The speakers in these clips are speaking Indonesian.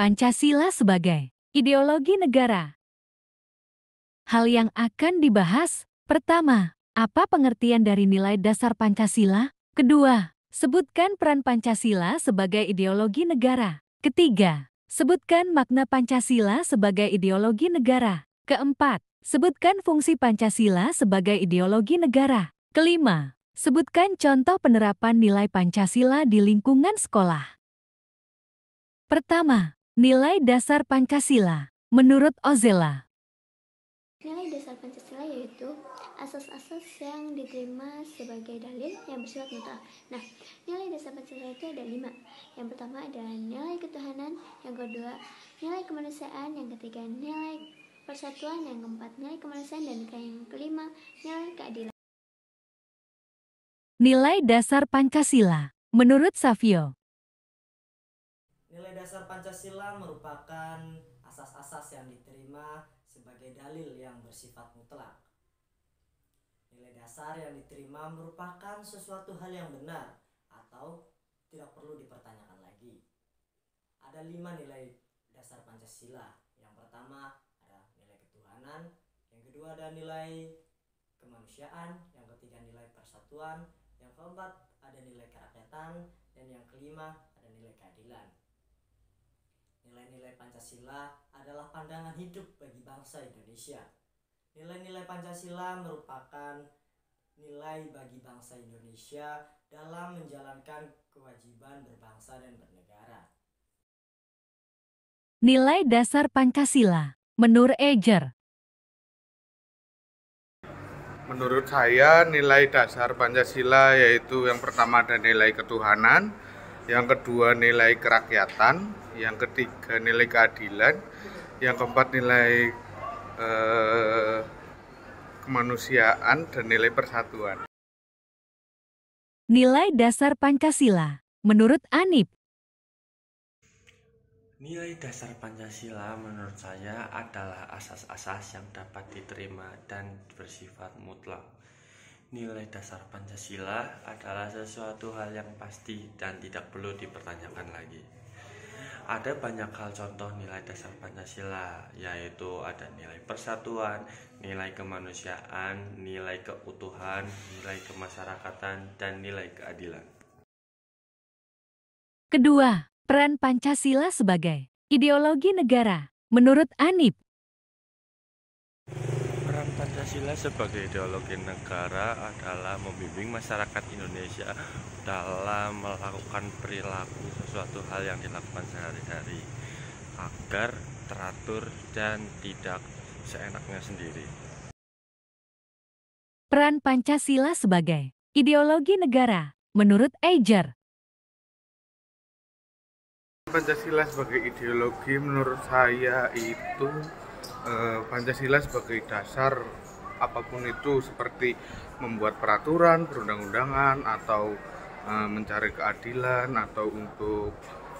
Pancasila sebagai ideologi negara. Hal yang akan dibahas, pertama, apa pengertian dari nilai dasar Pancasila? Kedua, sebutkan peran Pancasila sebagai ideologi negara. Ketiga, sebutkan makna Pancasila sebagai ideologi negara. Keempat, sebutkan fungsi Pancasila sebagai ideologi negara. Kelima, sebutkan contoh penerapan nilai Pancasila di lingkungan sekolah. Pertama, nilai dasar Pancasila. Menurut Ozela, nilai dasar Pancasila yaitu asas-asas yang diterima sebagai dalil yang bersifat mutlak. Nah, nilai dasar Pancasila itu ada 5. Yang pertama adalah nilai ketuhanan, yang kedua nilai kemanusiaan, yang ketiga nilai persatuan, yang keempat nilai kemanusiaan, dan yang kelima nilai keadilan. nilai dasar Pancasila. Menurut Savio, Nilai dasar Pancasila merupakan asas-asas yang diterima sebagai dalil yang bersifat mutlak. Nilai dasar yang diterima merupakan sesuatu hal yang benar atau tidak perlu dipertanyakan lagi. Ada 5 nilai dasar Pancasila. Yang pertama ada nilai ketuhanan, yang kedua ada nilai kemanusiaan, yang ketiga nilai persatuan, yang keempat ada nilai kerakyatan, dan yang kelima ada nilai keadilan. Nilai-nilai Pancasila adalah pandangan hidup bagi bangsa Indonesia. Nilai-nilai Pancasila merupakan nilai bagi bangsa Indonesia dalam menjalankan kewajiban berbangsa dan bernegara. nilai dasar Pancasila. Menurut Eger, Menurut saya nilai dasar Pancasila yaitu yang pertama ada nilai ketuhanan, yang kedua nilai kerakyatan, yang ketiga nilai keadilan, yang keempat nilai kemanusiaan, dan nilai persatuan. nilai dasar Pancasila. Menurut Anip, Nilai dasar Pancasila menurut saya adalah asas-asas yang dapat diterima dan bersifat mutlak. Nilai dasar Pancasila adalah sesuatu hal yang pasti dan tidak perlu dipertanyakan lagi. Ada banyak hal contoh nilai dasar Pancasila, yaitu ada nilai persatuan, nilai kemanusiaan, nilai keutuhan, nilai kemasyarakatan, dan nilai keadilan. kedua, peran Pancasila sebagai ideologi negara. Menurut Anip, Peran Pancasila sebagai ideologi negara adalah membimbing masyarakat Indonesia dalam melakukan perilaku sesuatu hal yang dilakukan sehari-hari agar teratur dan tidak seenaknya sendiri. peran Pancasila sebagai ideologi negara. Menurut Eger, Pancasila sebagai ideologi menurut saya itu Pancasila sebagai dasar apapun itu, seperti membuat peraturan perundang-undangan atau mencari keadilan atau untuk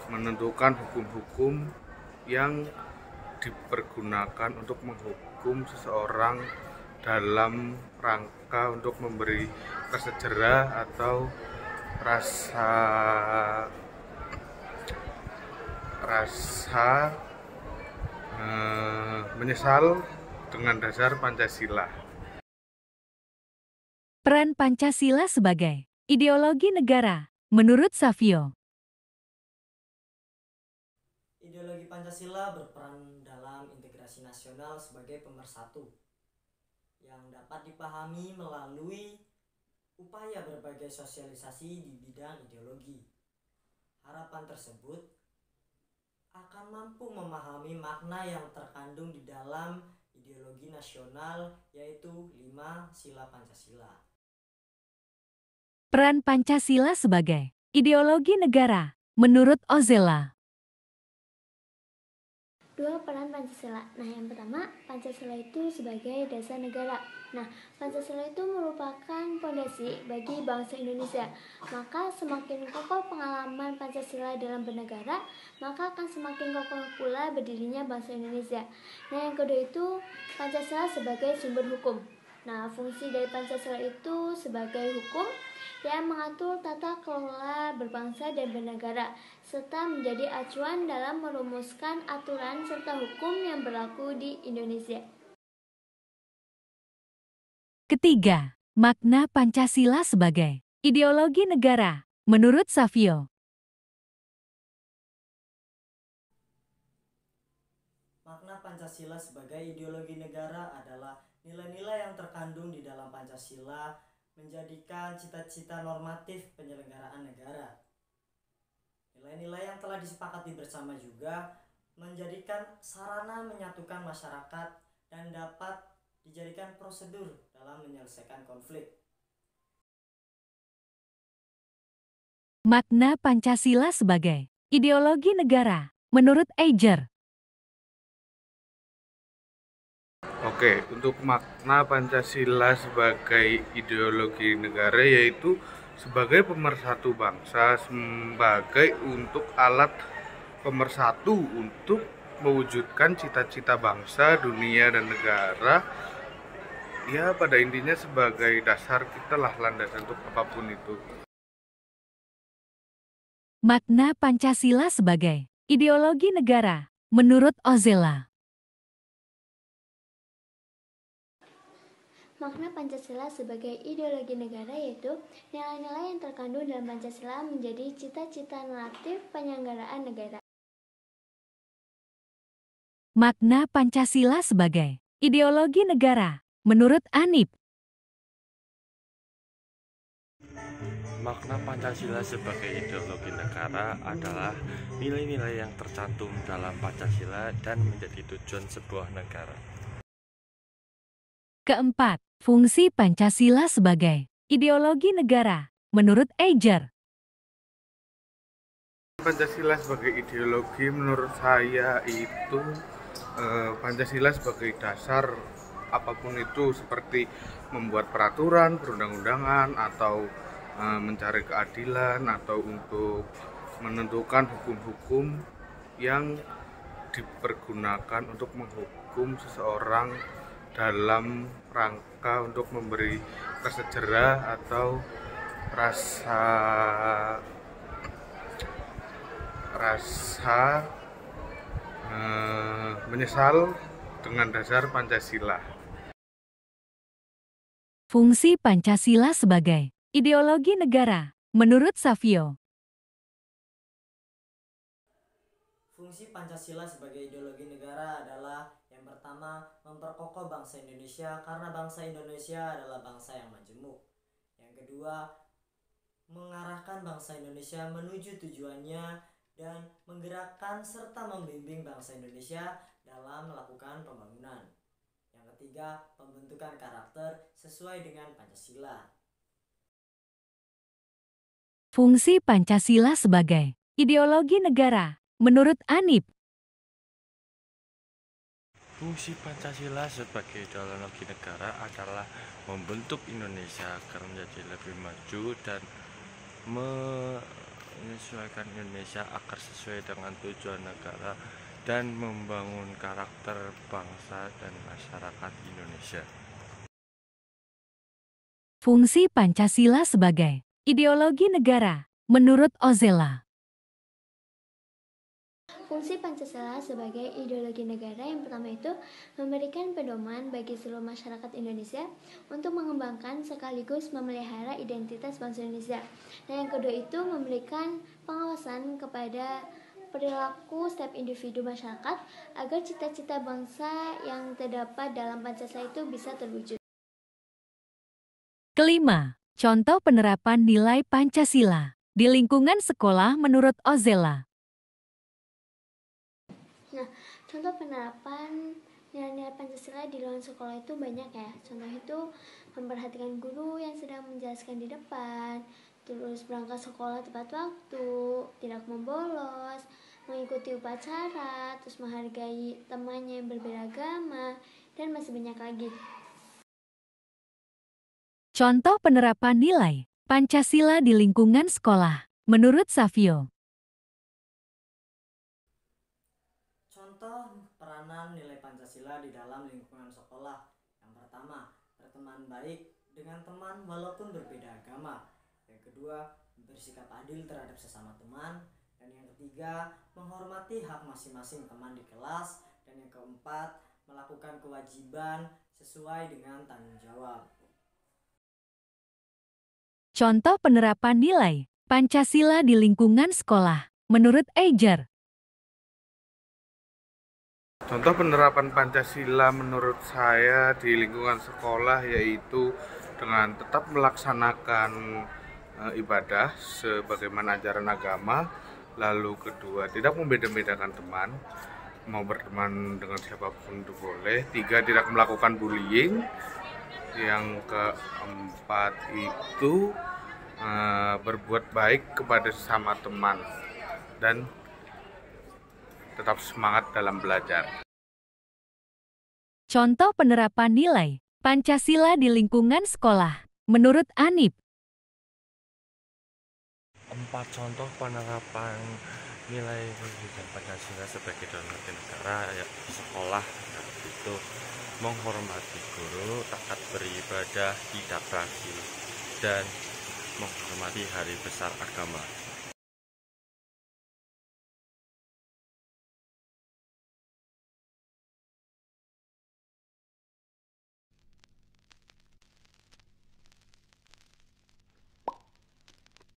menentukan hukum-hukum yang dipergunakan untuk menghukum seseorang dalam rangka untuk memberi rasa jerah atau rasa menyesal dengan dasar Pancasila. peran Pancasila sebagai ideologi negara. Menurut Savio, Ideologi Pancasila berperan dalam integrasi nasional sebagai pemersatu yang dapat dipahami melalui upaya berbagai sosialisasi di bidang ideologi. Harapan tersebut akan mampu memahami makna yang terkandung di dalam ideologi nasional, yaitu 5 sila Pancasila. peran Pancasila sebagai ideologi negara. Menurut Ozela, 2. Peran Pancasila. Nah, yang pertama, Pancasila itu sebagai dasar negara. Nah, Pancasila itu merupakan fondasi bagi bangsa Indonesia. Maka semakin kokoh pengalaman Pancasila dalam bernegara, maka akan semakin kokoh pula berdirinya bangsa Indonesia. Nah, yang kedua itu Pancasila sebagai sumber hukum. Nah, fungsi dari Pancasila itu sebagai hukum yang mengatur tata kelola berbangsa dan bernegara, serta menjadi acuan dalam merumuskan aturan serta hukum yang berlaku di Indonesia. Ketiga, makna Pancasila sebagai ideologi negara. Menurut Savio, Makna Pancasila sebagai ideologi negara adalah nilai-nilai yang terkandung di dalam Pancasila menjadikan cita-cita normatif penyelenggaraan negara. Nilai-nilai yang telah disepakati bersama juga menjadikan sarana menyatukan masyarakat dan dapat dijadikan prosedur dalam menyelesaikan konflik. makna Pancasila sebagai ideologi negara. Menurut Eiger, Oke, untuk makna Pancasila sebagai ideologi negara yaitu sebagai pemersatu bangsa, sebagai untuk alat pemersatu untuk mewujudkan cita-cita bangsa, dunia, dan negara. Ya, pada intinya sebagai dasar kita lah, landasan untuk apapun itu. makna Pancasila sebagai ideologi negara. Menurut Ozela, Makna Pancasila sebagai ideologi negara yaitu nilai-nilai yang terkandung dalam Pancasila menjadi cita-cita normatif penyelenggaraan negara. makna Pancasila sebagai ideologi negara. Menurut Anip, Makna Pancasila sebagai ideologi negara adalah nilai-nilai yang tercantum dalam Pancasila dan menjadi tujuan sebuah negara. keempat, fungsi Pancasila sebagai ideologi negara. Menurut Eiger, Pancasila sebagai ideologi menurut saya itu Pancasila sebagai dasar apapun itu, seperti membuat peraturan, perundang-undangan, atau mencari keadilan, atau untuk menentukan hukum-hukum yang dipergunakan untuk menghukum seseorang dalam rangka untuk memberi rasa jerah atau rasa menyesal dengan dasar Pancasila. fungsi Pancasila sebagai ideologi negara. Menurut Savio, Fungsi Pancasila sebagai ideologi negara adalah yang pertama, memperkokoh bangsa Indonesia karena bangsa Indonesia adalah bangsa yang majemuk. Yang kedua, mengarahkan bangsa Indonesia menuju tujuannya dan menggerakkan serta membimbing bangsa Indonesia dalam melakukan pembangunan. Yang ketiga, pembentukan karakter sesuai dengan Pancasila. fungsi Pancasila sebagai ideologi negara. Menurut Anip, Fungsi Pancasila sebagai ideologi negara adalah membentuk Indonesia agar menjadi lebih maju dan menyesuaikan Indonesia agar sesuai dengan tujuan negara dan membangun karakter bangsa dan masyarakat Indonesia. fungsi Pancasila sebagai ideologi negara. Menurut Ozela, Fungsi Pancasila sebagai ideologi negara yang pertama itu memberikan pedoman bagi seluruh masyarakat Indonesia untuk mengembangkan sekaligus memelihara identitas bangsa Indonesia. Dan yang kedua itu memberikan pengawasan kepada perilaku setiap individu masyarakat agar cita-cita bangsa yang terdapat dalam Pancasila itu bisa terwujud. kelima, contoh penerapan nilai Pancasila di lingkungan sekolah menurut Ozela. Nah, contoh penerapan nilai-nilai Pancasila di lingkungan sekolah itu banyak ya. Contoh itu memperhatikan guru yang sedang menjelaskan di depan, terus berangkat sekolah tepat waktu, tidak membolos, mengikuti upacara, terus menghargai temannya yang berbeda agama, dan masih banyak lagi. Contoh penerapan nilai Pancasila di lingkungan sekolah menurut Savio. Contoh peranan nilai Pancasila di dalam lingkungan sekolah. Yang pertama, berteman baik dengan teman walaupun berbeda agama. Yang kedua, bersikap adil terhadap sesama teman. Dan yang ketiga, menghormati hak masing-masing teman di kelas. Dan yang keempat, melakukan kewajiban sesuai dengan tanggung jawab. Contoh penerapan nilai Pancasila di lingkungan sekolah. Menurut Eiger, Contoh penerapan Pancasila menurut saya di lingkungan sekolah yaitu dengan tetap melaksanakan ibadah sebagaimana ajaran agama. Lalu kedua, tidak membeda-bedakan teman, mau berteman dengan siapapun itu boleh. Tiga, tidak melakukan bullying. Yang keempat itu berbuat baik kepada sesama teman dan tetap semangat dalam belajar. contoh penerapan nilai Pancasila di lingkungan sekolah. Menurut Anip, 4 contoh penerapan nilai pendidikan Pancasila sebagai dalam negara di sekolah, yaitu menghormati guru, taat beribadah, tidak berakhir, dan menghormati hari besar agama.